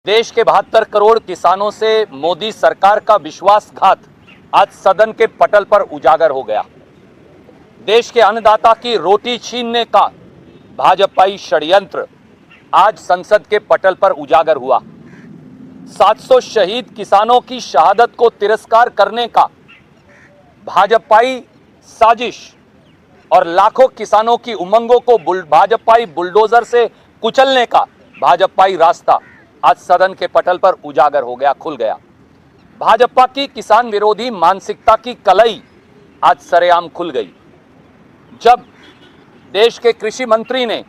देश के 72 करोड़ किसानों से मोदी सरकार का विश्वासघात आज सदन के पटल पर उजागर हो गया। देश के अन्नदाता की रोटी छीनने का भाजपाई षड्यंत्र आज संसद के पटल पर उजागर हुआ। 700 शहीद किसानों की शहादत को तिरस्कार करने का भाजपाई साजिश और लाखों किसानों की उमंगों को भाजपाई बुलडोजर से कुचलने का भाजपाई रास्ता आज सदन के पटल पर उजागर हो गया, खुल गया। भाजपा की किसान विरोधी मानसिकता की कलई आज सरेआम खुल गई। जब देश के कृषि मंत्री ने,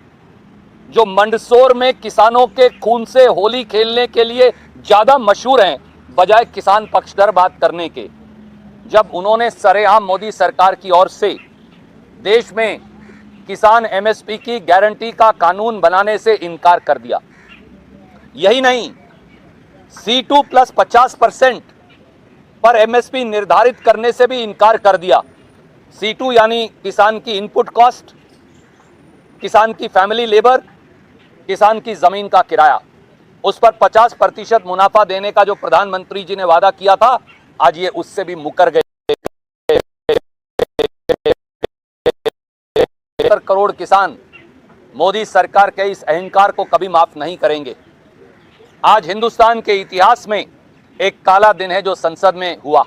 जो मंदसौर में किसानों के खून से होली खेलने के लिए ज्यादा मशहूर हैं बजाय किसान पक्षधर बात करने के, जब उन्होंने सरेआम मोदी सरकार की ओर से देश में किसान एमएसपी की गारंटी का कानून बनाने से इनकार कर दिया, यही नहीं C2 प्लस 50% पर एमएसपी निर्धारित करने से भी इनकार कर दिया। C2 यानी किसान की इनपुट कॉस्ट, किसान की फैमिली लेबर, किसान की जमीन का किराया, उस पर 50% मुनाफा देने का जो प्रधानमंत्री जी ने वादा किया था, आज ये उससे भी मुकर गए। करोड़ किसान मोदी सरकार के इस अहंकार को कभी माफ नहीं करेंगे। आज हिंदुस्तान के इतिहास में एक काला दिन है जो संसद में हुआ।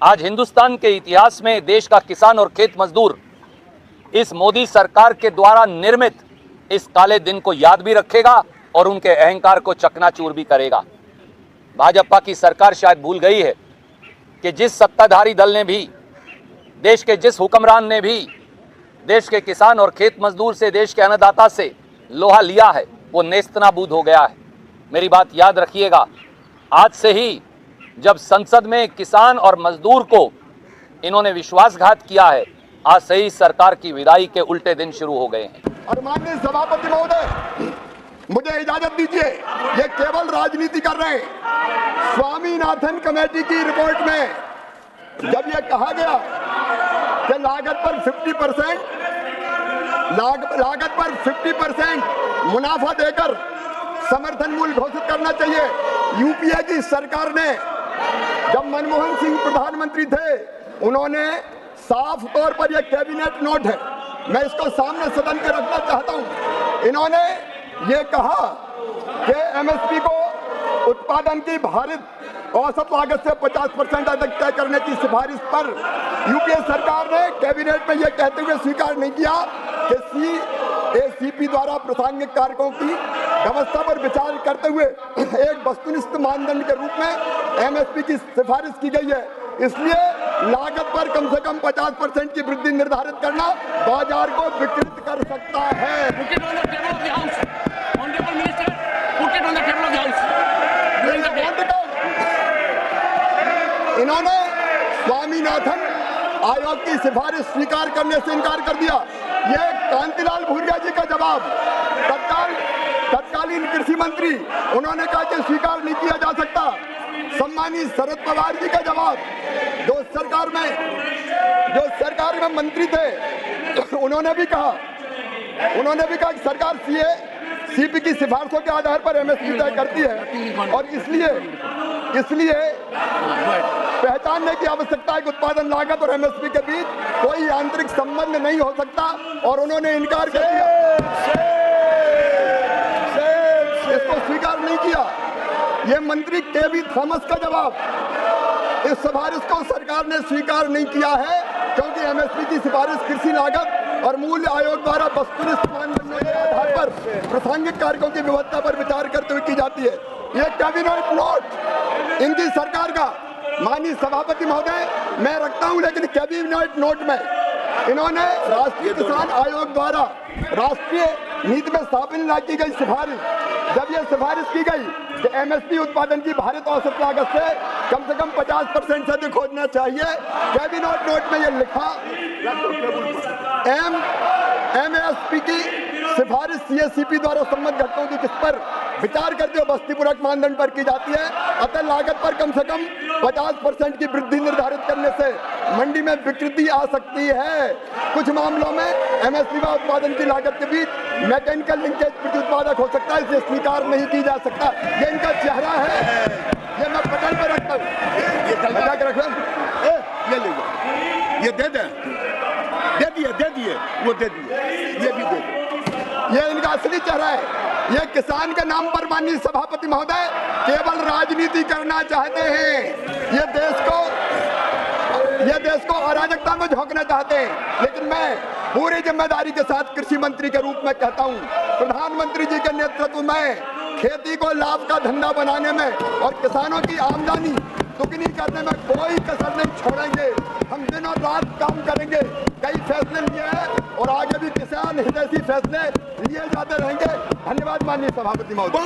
आज हिंदुस्तान के इतिहास में देश का किसान और खेत मजदूर इस मोदी सरकार के द्वारा निर्मित इस काले दिन को याद भी रखेगा और उनके अहंकार को चकनाचूर भी करेगा। भाजपा की सरकार शायद भूल गई है कि जिस सत्ताधारी दल ने भी, देश के जिस हुक्मरान ने भी देश के किसान और खेत मजदूर से, देश के अन्नदाता से लोहा लिया है, वो नेस्तनाबूद हो गया है। मेरी बात याद रखिएगा, आज से ही जब संसद में किसान और मजदूर को इन्होंने विश्वासघात किया है, आज से ही सरकार की विदाई के उल्टे दिन शुरू हो गए हैं। और माननीय सभापति महोदय, मुझे इजाजत दीजिए, ये केवल राजनीति कर रहे हैं। स्वामीनाथन कमेटी की रिपोर्ट में जब ये कहा गया कि लागत पर 50% मुनाफा देकर समर्थन मूल्य घोषित करना चाहिए। यूपीए की सरकार ने, जब मनमोहन सिंह प्रधानमंत्री थे, उन्होंने साफ तौर पर यह कैबिनेट नोट है, मैं इसको सामने सदन के रखना चाहता हूं। इन्होंने ये कहा कि एमएसपी को उत्पादन की भारित औसत लागत से 50% अधिक तय करने की सिफारिश पर यूपीए सरकार ने कैबिनेट में यह कहते हुए स्वीकार नहीं किया कि सीएसीपी द्वारा प्रासंगिक कारकों की व्यवस्था पर विचार करते हुए एक वस्तुनिष्ठ मानदंड के रूप में एमएसपी की सिफारिश की गई है। इसलिए लागत पर कम से कम 50% की वृद्धि निर्धारित करना बाजार को विकृत कर सकता है। इन्होंने स्वामीनाथन आयोग की सिफारिश स्वीकार करने से इनकार कर दिया। ये कांतिलाल भूरिया जी का जवाब, तत्कालीन कृषि मंत्री, उन्होंने कहा कि स्वीकार नहीं किया जा सकता। सम्मानित शरद पवार जी का जवाब, जो सरकार में मंत्री थे, उन्होंने भी कहा कि सरकार सीपी की सिफारिशों के आधार पर एमएसपी तय करती है और इसलिए पहचानने की आवश्यकता है कि उत्पादन लागत और एमएसपी के बीच कोई आंतरिक संबंध नहीं हो सकता, और उन्होंने इनकार कर दिया, इसको स्वीकार नहीं किया। ये मंत्री केवी थॉमस का जवाब, इस सिफारिश को सरकार ने स्वीकार नहीं किया है क्योंकि एमएसपी की सिफारिश कृषि लागत और मूल्य आयोग द्वारा वस्तुनिष्ठ मानदंडों के आधार पर प्रासंगिक कारकों की व्यवस्था पर विचार करते हुए की जाती है। यह कैबिनेट नोट इनकी सरकार का, माननीय सभापति महोदय, मैं रखता हूं, लेकिन कैबिनेट नोट में इन्होंने राष्ट्रीय किसान आयोग द्वारा राष्ट्रीय नीति में शामिल न की गई सिफारिश, जब यह सिफारिश की गई कि एमएसपी उत्पादन की भारित औसत लागत से कम 50% से अधिक होना चाहिए, कैबिनेट नोट में यह लिखा एमएसपी की सिफारिश सीएससीपी द्वारा संबद्ध घटकों की किस पर विचार करते हुए बस्ती पूरक मानदंड पर की जाती है। अतः लागत पर कम से कम 50% की वृद्धि निर्धारित करने से मंडी में विकृति आ सकती है। कुछ मामलों में एमएसपी व उत्पादन की लागत के बीच मैकेनिकल लिंकेज प्रति उत्पादक हो सकता है, इसे स्वीकार नहीं की जा सकता। ये इनका चेहरा है, ये मैं पटल पर रखता हूँ, ये बचा के रख ये ले जाओ, ये दे दिए, वो दे दिए, ये भी दे दिए। ये इनका असली चेहरा है। ये किसान के नाम पर माननीय सभापति महोदय केवल राजनीति करना चाहते हैं। ये देश को अराजकता में झोंकना चाहते हैं। लेकिन मैं पूरी जिम्मेदारी के साथ कृषि मंत्री के रूप में कहता हूं, प्रधानमंत्री जी के नेतृत्व में खेती को लाभ का धंधा बनाने में और किसानों की आमदनी दुगनी करने में कोई कसर नहीं छोड़ेंगे। हम दिन और रात काम करेंगे। कई फैसले लिए हैं और आगे भी किसान हितैषी फैसले लिए जाते रहेंगे। धन्यवाद माननीय सभापति महोदय।